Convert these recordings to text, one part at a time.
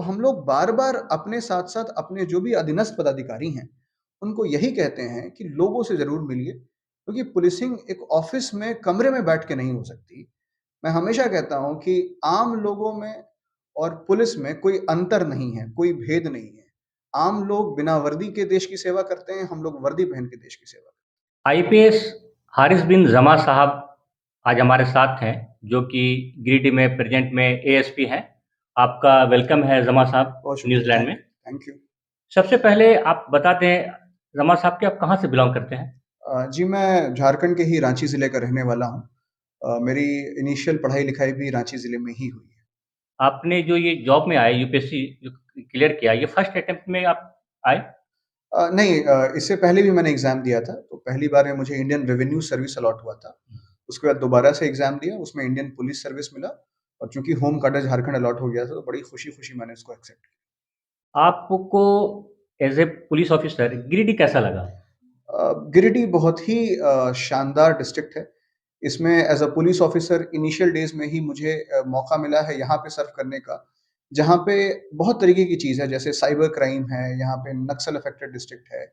हम लोग बार-बार अपने साथ-साथ अपने जो भी अधीनस्थ पदाधिकारी हैं, उनको यही कहते हैं कि लोगों से ज़रूर मिलिए, क्योंकि पुलिसिंग एक ऑफ़िस में कमरे में बैठ के नहीं हो सकती। मैं हमेशा कहता हूँ कि आम लोगों में और पुलिस में कोई अंतर नहीं है, कोई भेद नहीं है। आम लोग बिना वर्दी के देश की सेवा करते हैं, हम लोग वर्दी पहन के देश की सेवा करते आईपीएस हारिस बिन जमा साहब आज हमारे साथ हैं, जो कि गिरिडीह में प्रेज़ेंट में एएसपी हैं। आपका वेलकम है जमा हैं। साहब बहुत शुक्रिया, न्यूज़ीलैंड में। Thank you. सबसे पहले आप बता दें जमा साहब कि आप कहाँ से बिलॉन्ग करते हैं? जी, मैं झारखंड के ही रांची ज़िले का रहने वाला हूँ। मेरी इनिशियल पढ़ाई-लिखाई भी रांची ज़िले में ही हुई है। आपने जो ये जॉब में आए यूपीएससी जो क्लियर किया, ये फर्स्ट अटेम्प्ट में आप आए? नहीं, इससे पहले भी मैंने एग्ज़ाम दिया था, तो पहली बार में मुझे इंडियन रेवेन्यू सर्विस अलॉट हुआ था। उसके बाद दोबारा से एग्ज़ाम दिया, उसमें इंडियन पुलिस सर्विस मिला और चूँकि होम काडर झारखंड अलॉट हो गया था, तो बड़ी खुशी-खुशी मैंने उसको एक्सेप्ट किया। आपको as a police officer Giridih कैसा लगा? गिरिडीह बहुत ही शानदार डिस्ट्रिक्ट है। इसमें as a police officer initial days में ही मुझे मौका मिला है यहाँ पे सर्व करने का, जहाँ पे बहुत तरीके की चीज़ है, जैसे साइबर क्राइम है, यहाँ पे नक्सल अफ़ेक्टेड डिस्ट्रिक्ट है,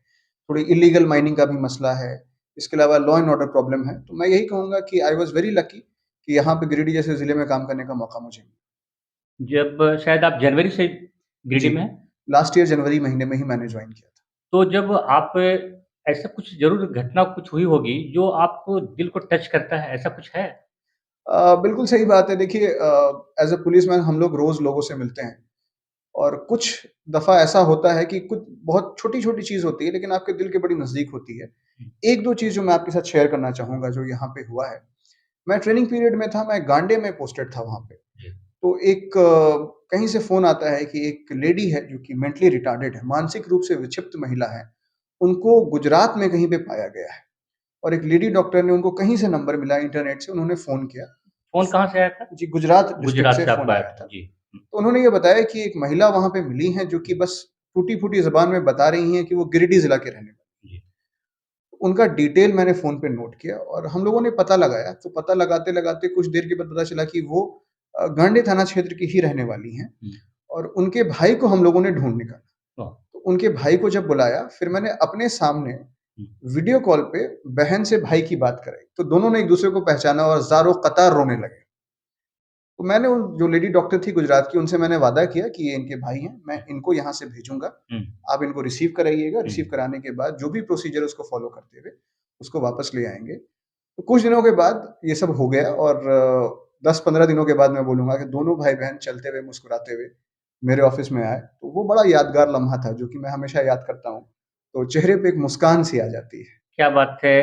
थोड़ी इल्लीगल माइनिंग का भी मसला है, इसके अलावा लॉ एंड ऑर्डर प्रॉब्लम है। तो मैं यही कहूँगा कि आई वाज़ वेरी लकी कि यहाँ पे गिरिडीह जैसे ज़िले में काम करने का मौका मुझे मिला। जब शायद आप जनवरी से जी, गिरिडीह में हैं? लास्ट ईयर जनवरी महीने में ही मैंने जॉइन किया था। तो जब आप ऐसा कुछ ज़रूर घटना कुछ हुई होगी जो आपको दिल को टच करता है, ऐसा कुछ है? बिल्कुल सही बात है। देखिए, एज़ अ पुलिसमैन हम लोग रोज़ लोगों से मिलते हैं और कुछ दफ़ा ऐसा होता है कि कुछ बहुत छोटी-छोटी चीज़ होती है, लेकिन आपके दिल के बड़ी नज़दीक होती है। हुँ, 1-2 चीज़ जो मैं आपके साथ शेयर करना चाहूँगा, जो यहाँ पे हुआ है। मैं ट्रेनिंग पीरियड में था, मैं गांडे में पोस्टेड था वहाँ पे। जी। तो एक कहीं से फ़ोन आता है कि एक लेडी है जो कि मेंटली रिटार्डेड है, मानसिक रूप से विक्षिप्त महिला है। उनको गुजरात में कहीं पे पाया गया है और एक लेडी डॉक्टर ने उनको कहीं से नंबर मिला इंटरनेट से, उन्होंने फ़ोन किया। फ़ोन कहाँ से आया था? जी, गुजरात डिस्ट्रिक्ट गुजरात से से फ़ोन आपको आया आया था। था। जी। हुँ, तो उन्होंने ये बताया कि एक महिला वहाँ पे मिली हैं, जो कि बस टूटी-फूटी ज़बान में बता रही हैं कि वो गिरिडीह ज़िला के रहने वाली हैं। जी। उनका डिटेल मैंने फ़ोन पे नोट किया और हम लोगों ने पता लगाया, तो पता लगाते-लगाते कुछ देर के बाद पता चला कि वो गांडे थाना क्षेत्र की ही रहने वाली हैं हुँ, और उनके भाई को हम लोगों ने ढूँढ निकाला। वाह! तो उनके भाई को जब बुलाया, फिर मैंने अपने सामने हुँ, वीडियो कॉल पे बहन से भाई की बात कराई। तो दोनों ने एक-दूसरे को पहचाना और ज़ारो-कतार रोने लगे। तो मैंने उन जो लेडी डॉक्टर थी गुजरात की, उनसे मैंने वादा किया कि ये इनके भाई हैं, मैं इनको यहाँ से भेजूँगा। हुँ, आप इनको रिसीव कराइएगा, हुँ। रिसीव कराने के बाद जो भी प्रोसीजर है उसको फ़ॉलो करते हुए, उसको वापस ले आएँगे। तो कुछ दिनों के बाद ये सब हो गया और 10-15 दिनों के बाद मैं बोलूँगा कि दोनों भाई-बहन चलते हुए, मुस्कुराते हुए मेरे ऑफ़िस में आए। तो वो बड़ा यादगार लम्हा था, जो कि मैं हमेशा याद करता हूँ। तो चेहरे पे एक मुस्कान सी आ जाती है। क्या बात है!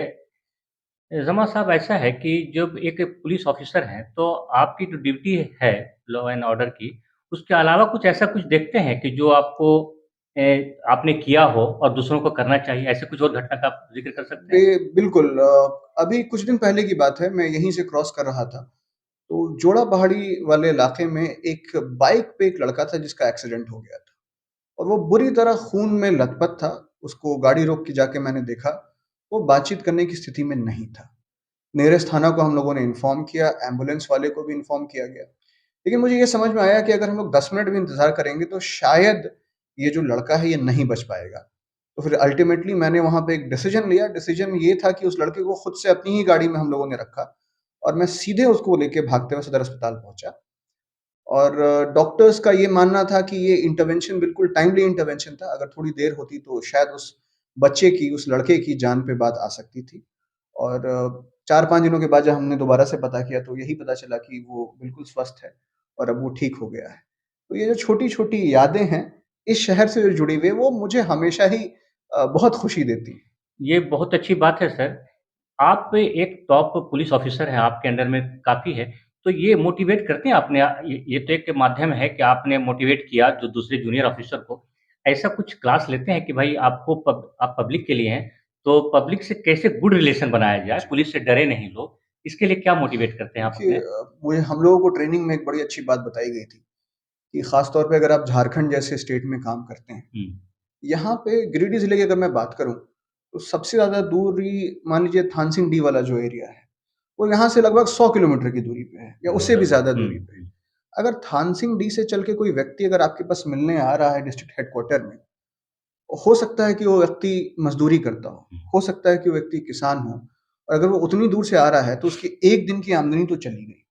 ज़मा साहब ऐसा है कि जब एक पुलिस ऑफ़िसर हैं, तो आपकी जो ड्यूटी है लॉ एंड ऑर्डर की, उसके अलावा कुछ ऐसा कुछ देखते हैं कि जो आपको आपने किया हो और दूसरों को करना चाहिए, ऐसे कुछ और घटना का आप ज़िक्र कर सकते हैं? बिल्कुल, अभी कुछ दिन पहले की बात है, मैं यहीं से क्रॉस कर रहा था। तो जोड़ा पहाड़ी वाले इलाके में एक बाइक पे एक लड़का था जिसका एक्सीडेंट हो गया था और वो बुरी तरह खून में लथपथ था। उसको गाड़ी रोक के जाके मैंने देखा, वो बातचीत करने की स्थिति में नहीं था। नियरेस्ट थाना को हम लोगों ने इन्फॉर्म किया, एम्बुलेंस वाले को भी इन्फॉर्म किया गया। लेकिन मुझे ये समझ में आया कि अगर हम लोग 10 मिनट भी इंतज़ार करेंगे तो शायद ये जो लड़का है ये नहीं बच पाएगा। तो फिर अल्टीमेटली मैंने वहाँ पे एक डिसीज़न लिया, डिसीज़न ये था कि उस लड़के को खुद से अपनी ही गाड़ी में हम लोगों ने रखा और मैं सीधे उसको लेके भागते हुए सदर अस्पताल पहुँचा। और डॉक्टर्स का ये मानना था कि ये इंटरवेंशन बिल्कुल टाइमली इंटरवेंशन था, अगर थोड़ी देर होती तो शायद उस बच्चे की, उस लड़के की जान पे बात आ सकती थी। और 4-5 दिनों के बाद जब हमने दोबारा से पता किया तो यही पता चला कि वो बिल्कुल स्वस्थ है और अब वो ठीक हो गया है। तो ये जो छोटी-छोटी यादें हैं, इस शहर से जो जुड़ी हुई है, वो मुझे हमेशा ही बहुत खुशी देती हैं। ये बहुत अच्छी बात है सर। आप एक टॉप पुलिस ऑफ़िसर हैं, आपके अंडर में काफ़ी है, तो ये मोटिवेट करते हैं आपने ये तो एक माध्यम है कि आपने मोटिवेट किया जो दूसरे जूनियर ऑफ़िसर को। ऐसा कुछ क्लास लेते हैं कि भाई आपको आप पब्लिक के लिए हैं, तो पब्लिक से कैसे गुड रिलेशन बनाया जाए, जी। पुलिस से डरे नहीं लोग, इसके लिए क्या मोटिवेट करते हैं आप देखिए, अपने? मुझे हम लोगों को ट्रेनिंग में एक बड़ी अच्छी बात बताई गई थी कि ख़ास तौर पे अगर आप झारखंड जैसे स्टेट में काम करते हैं, हुँ, यहाँ पे गिरिडीह ज़िले की अगर मैं बात करूँ, तो सबसे ज़्यादा दूरी मान लीजिए थानसिंग डी वाला जो एरिया है, वो यहाँ से लगभग 100 किलोमीटर की दूरी पे है या उससे भी ज़्यादा हुँ, दूरी पे है। हुँ। अगर थान सिंह डी से चल के कोई व्यक्ति अगर आपके पास मिलने आ रहा है डिस्ट्रिक्ट हेडक्वार्टर में, हो सकता है कि वो व्यक्ति मजदूरी करता हो सकता है कि वो व्यक्ति किसान हो, और अगर वो उतनी दूर से आ रहा है तो उसकी एक दिन की आमदनी तो चली गई।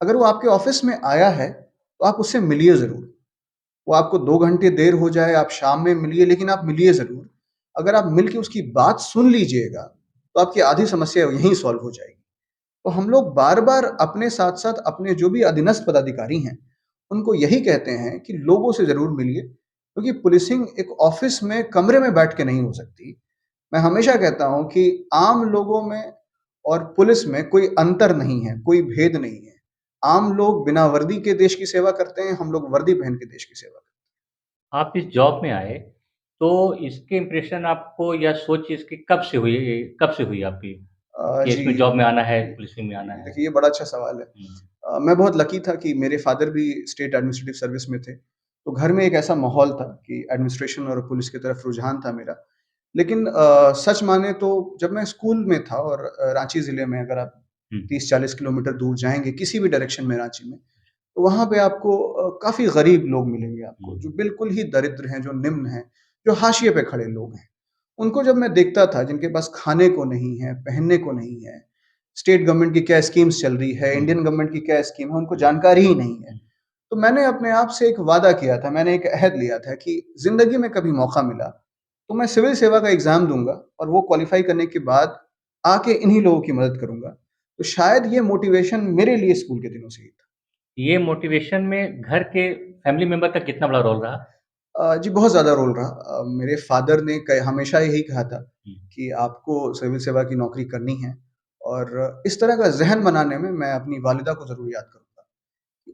अगर वो आपके ऑफिस में आया है तो आप उससे मिलिए जरूर। वो आपको 2 घंटे देर हो जाए, आप शाम में मिलिए, लेकिन आप मिलिए जरूर। अगर आप मिल के उसकी बात सुन लीजिएगा तो आपकी आधी समस्या यहीं सॉल्व हो जाएगी। तो हम लोग बार बार अपने साथ साथ अपने जो भी अधीनस्थ पदाधिकारी हैं उनको यही कहते हैं कि लोगों से जरूर मिलिए, क्योंकि पुलिसिंग एक ऑफिस में कमरे में बैठ के नहीं हो सकती। मैं हमेशा कहता हूं कि आम लोगों में और पुलिस में कोई अंतर नहीं है, कोई भेद नहीं है। आम लोग बिना वर्दी के देश की सेवा करते हैं, हम लोग वर्दी पहन के देश की सेवा करते आप इस जॉब में आए, तो इसके इम्प्रेशन आपको या सोच इसकी कब से हुई आपकी? हैं। कि जी, इसमें जॉब में आना है, जी, पुलिसिंग में आना जी, है? देखिए ये बड़ा अच्छा सवाल है। हुँ, मैं बहुत लकी था कि मेरे फादर भी स्टेट एडमिनिस्ट्रेटिव सर्विस में थे, तो घर में एक ऐसा माहौल था कि एडमिनिस्ट्रेशन और पुलिस की तरफ रुझान था मेरा। लेकिन सच माने तो जब मैं स्कूल में था, और रांची ज़िले में अगर आप हुँ, 30-40 किलोमीटर दूर जाएँगे किसी भी डायरेक्शन में रांची में, तो वहाँ पे आपको काफ़ी गरीब लोग मिलेंगे आपको, हुँ, जो बिल्कुल ही दरिद्र हैं, जो निम्न हैं, जो हाशिए पे खड़े लोग हैं। उनको जब मैं देखता था जिनके पास खाने को नहीं है, पहनने को नहीं है, स्टेट गवर्नमेंट की क्या स्कीम्स चल रही है, हुँ, इंडियन गवर्नमेंट की क्या स्कीम है, उनको हुँ, जानकारी ही नहीं है। हुँ। तो मैंने अपने आप से एक वादा किया था, मैंने एक अहद लिया था कि ज़िंदगी में कभी मौका मिला, तो मैं सिविल सेवा का एग्ज़ाम दूँगा और वो क्वालीफ़ाई करने के बाद आके इन्हीं लोगों की मदद करूँगा। तो शायद ये मोटिवेशन मेरे लिए स्कूल के दिनों से ही था। ये मोटिवेशन में घर के फैमिली मेंबर का कितना बड़ा रोल रहा? जी, बहुत ज़्यादा रोल रहा। मेरे फ़ादर ने क हमेशा यही कहा था हुँ, कि आपको सिविल सेवा की नौकरी करनी है, और इस तरह का ज़हन बनाने में मैं अपनी वालिदा को ज़रूर याद करूँगा।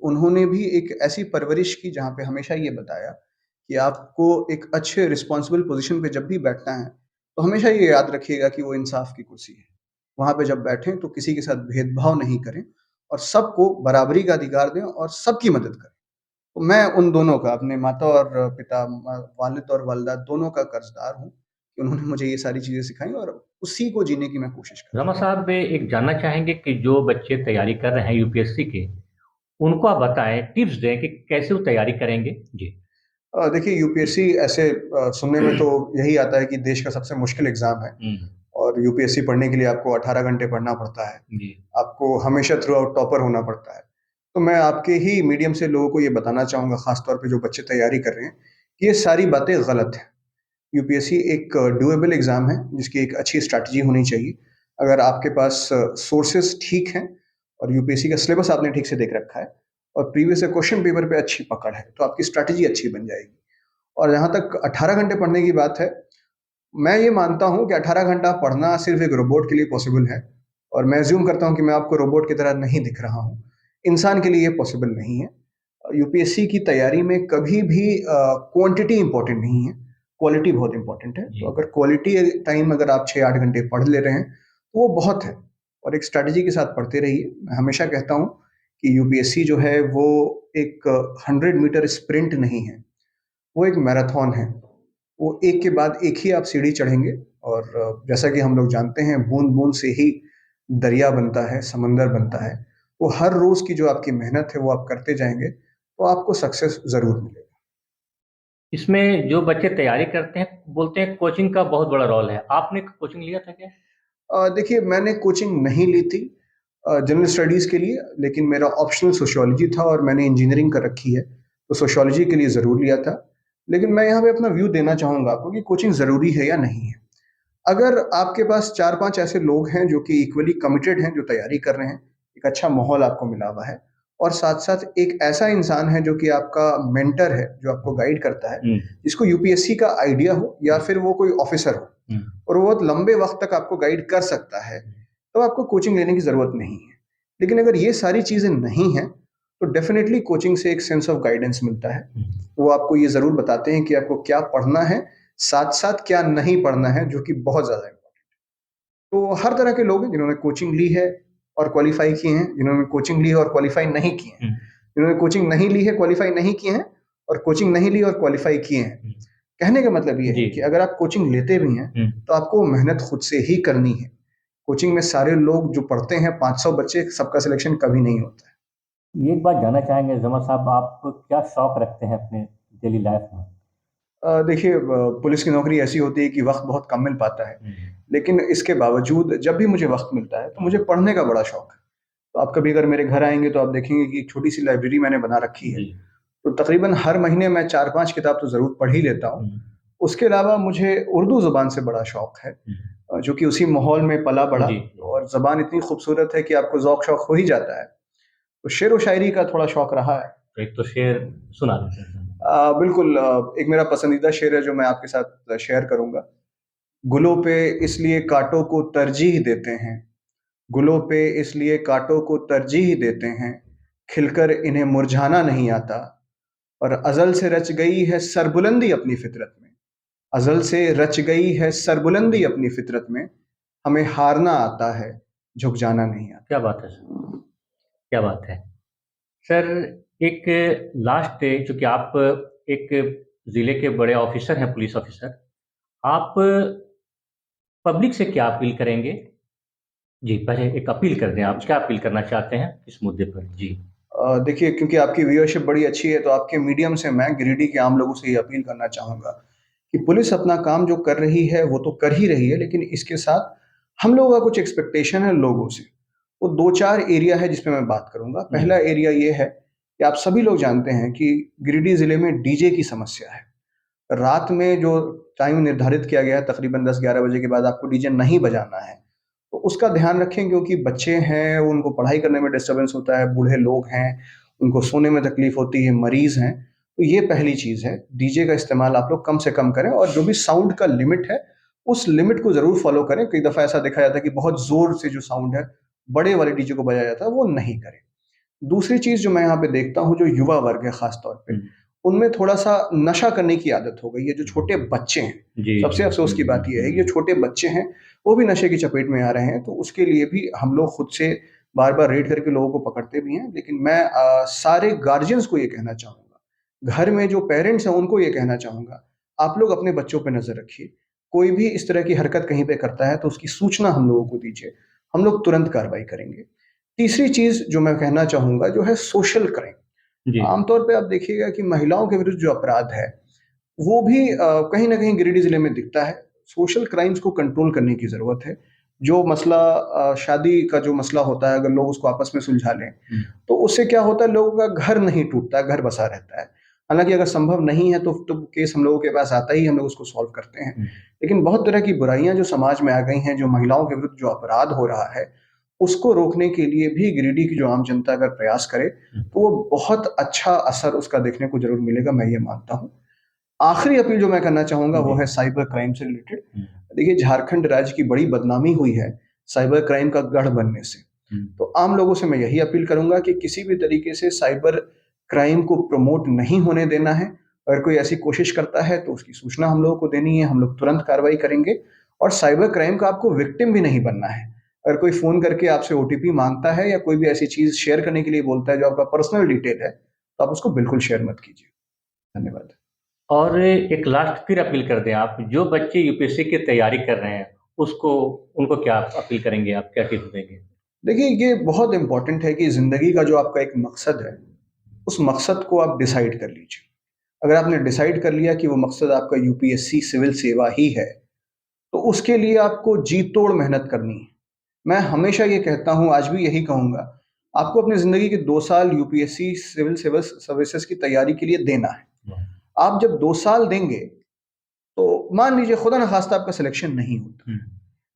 उन्होंने भी एक ऐसी परवरिश की जहाँ पे हमेशा ये बताया कि आपको एक अच्छे रिस्पॉन्सिबल पोज़ीशन पे जब भी बैठना है, तो हमेशा ये याद रखिएगा कि वो इंसाफ़ की कुर्सी है। वहाँ पे जब बैठें तो किसी के साथ भेदभाव नहीं करें, और सबको बराबरी का अधिकार दें और सबकी मदद करें। तो मैं उन दोनों का, अपने माता और पिता, वालिद और वालिदा दोनों का कर्ज़दार हूँ कि उन्होंने मुझे ये सारी चीज़ें सिखाई, और उसी को जीने की मैं कोशिश कर रहा रमा साहब एक जानना चाहेंगे कि जो बच्चे तैयारी कर रहे हैं यूपीएससी की, उनको आप बताएँ, टिप्स दें कि कैसे वो तैयारी करेंगे? जी। देखिए यूपीएससी ऐसे सुनने में तो यही आता है कि देश का सबसे मुश्किल एग्ज़ाम है, हुँ, और यूपीएससी पढ़ने के लिए आपको 18 घंटे पढ़ना पड़ता है। जी। आपको हमेशा थ्रू आउट टॉपर होना पड़ता है। तो मैं आपके ही मीडियम से लोगों को ये बताना चाहूँगा, ख़ास तौर पे जो बच्चे तैयारी कर रहे हैं, कि ये सारी बातें गलत हैं। यूपीएससी एक डूएबल एग्ज़ाम है, जिसकी एक अच्छी स्ट्रैटेजी होनी चाहिए। अगर आपके पास सोर्सेज़ ठीक हैं और यूपीएससी का सिलेबस आपने ठीक से देख रखा है, और प्रीवियस ईयर क्वेश्चन पेपर पे अच्छी पकड़ है, तो आपकी स्ट्रैटेजी अच्छी बन जाएगी। और जहाँ तक 18 घंटे पढ़ने की बात है, मैं ये मानता हूँ कि 18 घंटा पढ़ना सिर्फ़ एक रोबोट के लिए पॉसिबल है, और मैं अज़्यूम करता हूँ कि मैं आपको रोबोट की तरह नहीं दिख रहा हूँ। इंसान के लिए ये पॉसिबल नहीं है। यूपीएससी की तैयारी में कभी भी क्वांटिटी इम्पोर्टेंट नहीं है, क्वालिटी बहुत इम्पोर्टेंट है। तो जी। अगर क्वालिटी टाइम अगर आप 6-8 घंटे पढ़ ले रहे हैं, तो वो बहुत है, और एक स्ट्रैटेजी के साथ पढ़ते रहिए। मैं हमेशा कहता हूँ कि यूपीएससी जो है वो एक 100 मीटर स्प्रिंट नहीं है, वो एक मैराथन है। वो एक के बाद एक ही आप सीढ़ी चढ़ेंगे, और जैसा कि हम लोग जानते हैं बूँद-बूँद से ही दरिया बनता है, समंदर बनता है। वो हर रोज़ की जो आपकी मेहनत है वो आप करते जाएँगे, तो आपको सक्सेस ज़रूर मिलेगा। इसमें जो बच्चे तैयारी करते हैं, बोलते हैं कोचिंग का बहुत बड़ा रोल है। आपने कोचिंग लिया था क्या? देखिए मैंने कोचिंग नहीं ली थी जनरल स्टडीज़ के लिए, लेकिन मेरा ऑप्शनल सोशियोलॉजी था और मैंने इंजीनियरिंग कर रखी है, तो सोशियोलॉजी के लिए ज़रूर लिया था। लेकिन मैं यहाँ पे अपना व्यू देना चाहूँगा आपको कि कोचिंग ज़रूरी है या नहीं है। अगर आपके पास 4-5 ऐसे लोग हैं जो कि इक्वली कमिटेड हैं, जो तैयारी कर रहे हैं, एक अच्छा माहौल आपको मिला हुआ है, और साथ-साथ एक ऐसा इंसान है जो कि आपका मेंटर है, जो आपको गाइड करता है, हुँ, जिसको यूपीएससी का आइडिया हो या हुँ, फिर वो कोई ऑफिसर हो, हुँ, और वो बहुत लंबे वक़्त तक आपको गाइड कर सकता है, तो आपको कोचिंग लेने की ज़रूरत नहीं है। लेकिन अगर ये सारी चीज़ें नहीं हैं, तो डेफ़िनिटली कोचिंग से एक सेंस ऑफ गाइडेंस मिलता है। हुँ। वो आपको ये ज़रूर बताते हैं कि आपको क्या पढ़ना है, साथ-साथ क्या नहीं पढ़ना है, जो कि बहुत ज़्यादा है। तो हर तरह के लोग हैं जिन्होंने कोचिंग ली है और क्वालीफाई किए हैं, जिन्होंने कोचिंग ली है और क्वालीफाई नहीं किए हैं, हुँ, जिन्होंने कोचिंग नहीं ली है, क्वालीफाई नहीं किए हैं, और कोचिंग नहीं ली और क्वालीफाई किए हैं। हुँ। कहने का मतलब ये है जी, कि अगर आप कोचिंग लेते भी हैं, हुँ। तो आपको वो मेहनत खुद से ही करनी है। कोचिंग में सारे लोग जो पढ़ते हैं, 500 बच्चे, सबका सिलेक्शन कभी नहीं होता है। एक बात जानना चाहेंगे जमा साहब, आप क्या शौक रखते हैं अपने डेली लाइफ में? देखिए, पुलिस की नौकरी ऐसी होती है कि वक़्त बहुत कम मिल पाता है। लेकिन इसके बावजूद जब भी मुझे वक़्त मिलता है, तो मुझे पढ़ने का बड़ा शौक है। तो आप कभी अगर मेरे घर आएँगे तो आप देखेंगे कि एक छोटी-सी लाइब्रेरी मैंने बना रखी है। जी। तो तकरीबन हर महीने मैं 4-5 किताब तो ज़रूर पढ़ ही लेता हूँ। हुँ, उसके अलावा मुझे उर्दू ज़ुबान से बड़ा शौक है, हुँ। जो कि उसी माहौल में पला-बड़ा, जी, जी। और ज़बान इतनी खूबसूरत है कि आपको ज़ौक-शौक हो ही जाता है। तो शेर व शायरी का थोड़ा शौक रहा है। एक तो शेर सुना देते हैं। बिल्कुल, एक मेरा पसंदीदा शेर है जो मैं आपके साथ शेयर करूँगा। गुलों पे इसलिए काँटों को तरजीह देते हैं, गुलों पे इसलिए काँटों को तरजीह देते हैं, खिलकर इन्हें मुरझाना नहीं आता, और अज़ल से रच गई है सरबुलंदी अपनी फ़ितरत में, अज़ल से रच गई है सरबुलंदी अपनी फ़ितरत में, हमें हारना आता है, झुक जाना नहीं आता। क्या बात है सर! क्या बात है! सर, एक लास्ट, चूँकि आप एक ज़िले के बड़े ऑफ़िसर हैं, पुलिस ऑफ़िसर, आप पब्लिक से क्या अपील करेंगे? जी, पहले एक अपील कर दें, आप क्या अपील करना चाहते हैं इस मुद्दे पर? जी। देखिए, क्योंकि आपकी व्यूअरशिप बड़ी अच्छी है, तो आपके मीडियम से मैं गिरिडीह के आम लोगों से ये अपील करना चाहूँगा कि पुलिस अपना काम जो कर रही है, वो तो कर ही रही है, लेकिन इसके साथ हम लोगों का कुछ एक्सपेक्टेशन है लोगों से। वो 2-4 एरिया है जिस पे मैं बात करूँगा। जी। पहला एरिया ये है कि आप सभी लोग जानते हैं कि गिरिडीह ज़िले में डीजे की समस्या है। रात में जो टाइम निर्धारित किया गया है, तकरीबन 10-11 बजे के बाद आपको डीजे नहीं बजाना है। तो उसका ध्यान रखें, क्योंकि बच्चे हैं, उनको पढ़ाई करने में डिस्टर्बेंस होता है, बूढ़े लोग हैं, उनको सोने में तकलीफ होती है, मरीज़ हैं। तो ये पहली चीज़ है, डीजे का इस्तेमाल आप लोग कम से कम करें, और जो भी साउंड का लिमिट है, उस लिमिट को ज़रूर फ़ॉलो करें। कई दफ़ा ऐसा देखा जाता है कि बहुत ज़ोर से जो साउंड है, बड़े वाले डीजे को बजाया जाता है, वो नहीं करें। दूसरी चीज़ जो मैं यहाँ पे देखता हूँ, जो युवा वर्ग है ख़ास तौर पे, हुँ। उनमें थोड़ा-सा नशा करने की आदत हो गई है, जो छोटे बच्चे हैं। जी, सबसे जी। अफ़सोस हुँ, की बात हुँ, ये है कि जो हुँ। छोटे बच्चे हैं, वो भी नशे की चपेट में आ रहे हैं, तो उसके लिए भी हम लोग खुद से बार-बार रेड करके लोगों को पकड़ते भी हैं। लेकिन मैं सारे गार्जियंस को ये कहना चाहूँगा, घर में जो पेरेंट्स हैं, उनको ये कहना चाहूँगा, आप लोग अपने बच्चों पे नज़र रखिए। कोई भी इस तरह की हरकत कहीं पे करता है, तो उसकी सूचना हम लोगों को दीजिए। हम लोग तुरंत कार्रवाई करेंगे। तीसरी चीज़ जो मैं कहना चाहूँगा, जो है सोशल क्राइम। जी। आमतौर पे आप देखिएगा कि महिलाओं के विरुद्ध जो अपराध है, वो भी कहीं न कहीं गिरिडीह ज़िले में दिखता है। सोशल क्राइम्स को कंट्रोल करने की ज़रूरत है। जो मसला शादी का जो मसला होता है, अगर लोग उसको आपस में सुलझा लें, हुँ। तो उससे क्या होता है, लोगों का घर नहीं टूटता है, घर बसा रहता है। हालाँकि अगर संभव नहीं है, तो केस हम लोगों के पास आता ही, हम लोग उसको सॉल्व करते हैं। हुँ। लेकिन बहुत तरह की बुराइयाँ जो समाज में आ गई हैं, जो महिलाओं के विरुद्ध जो अपराध हो रहा है, उसको रोकने के लिए भी गिरिडीह की जो आम जनता अगर प्रयास करे, हुँ। तो वो बहुत अच्छा असर उसका देखने को ज़रूर मिलेगा, मैं ये मानता हूँ। आखिरी अपील जो मैं करना चाहूँगा, वो जी। है साइबर क्राइम से रिलेटेड। हुँ, देखिए, झारखंड राज्य की बड़ी बदनामी हुई है साइबर क्राइम का गढ़ बनने से। हुँ। तो आम लोगों से मैं यही अपील करूँगा कि किसी भी तरीके से साइबर क्राइम को प्रमोट नहीं होने देना है। अगर कोई ऐसी कोशिश करता है, तो उसकी सूचना हम लोगों को देनी है, हम लोग तुरंत कार्रवाई करेंगे, और साइबर क्राइम का आपको विक्टिम भी नहीं बनना है। अगर कोई फ़ोन करके आपसे ओटीपी माँगता है, या कोई भी ऐसी चीज़ शेयर करने के लिए बोलता है जो आपका पर्सनल डिटेल है, तो आप उसको बिल्कुल शेयर मत कीजिए। धन्यवाद। और एक लास्ट फिर अपील कर दें आप, जो बच्चे यूपीएससी की तैयारी कर रहे हैं, उसको उनको क्या अपील करेंगे आप, क्या टिप्स देंगे? देखिए, ये बहुत इम्पोर्टेंट है कि ज़िंदगी का जो आपका एक मकसद है, उस मकसद को आप डिसाइड कर लीजिए। अगर आपने डिसाइड कर लिया कि वो मकसद आपका यूपीएससी सिविल सेवा ही है, तो उसके लिए आपको जी-तोड़ मेहनत करनी है। मैं हमेशा ये कहता हूँ, आज भी यही कहूँगा, आपको अपनी ज़िंदगी के 2 साल यूपीएससी सिविल सर्विसेज़ की तैयारी के लिए देना है। वाह! आप जब 2 साल देंगे, तो मान लीजिए खुदा ना ख़ास्ता आपका सिलेक्शन नहीं होता। हुँ,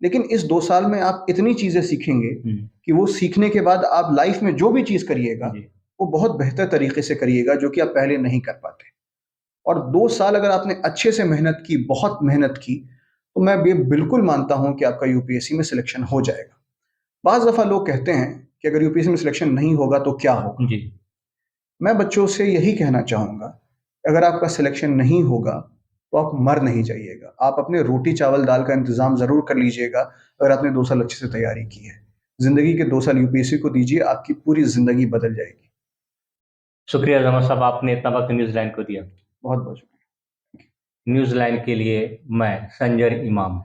लेकिन इस 2 साल में आप इतनी चीज़ें सीखेंगे हुँ। कि वो सीखने के बाद आप लाइफ़ में जो भी चीज़ करिएगा, जी। वो बहुत बेहतर तरीके से करिएगा, जो कि आप पहले नहीं कर पाते। और 2 साल अगर आपने अच्छे से मेहनत की, बहुत मेहनत की, तो मैं ये बिल्कुल मानता हूँ कि आपका यूपीएससी में सिलेक्शन हो जाएगा। बाज़ दफ़ा लोग कहते हैं कि अगर यूपीएससी में सिलेक्शन नहीं होगा तो क्या होगा? जी। मैं बच्चों से यही कहना चाहूँगा, अगर आपका सिलेक्शन नहीं होगा, तो आप मर नहीं जाइएगा। आप अपने रोटी-चावल, दाल का इंतज़ाम ज़रूर कर लीजिएगा, अगर आपने 2 साल अच्छे से तैयारी की है। ज़िंदगी के 2 साल यूपीएससी को दीजिए, आपकी पूरी ज़िंदगी बदल जाएगी। शुक्रिया जमा साहब, आपने इतना वक़्त न्यूज़ीलैंड को दिया। बहुत-बहुत शुक्रिया। न्यूज़ीलैंड के लिए मैं संजय इमाम।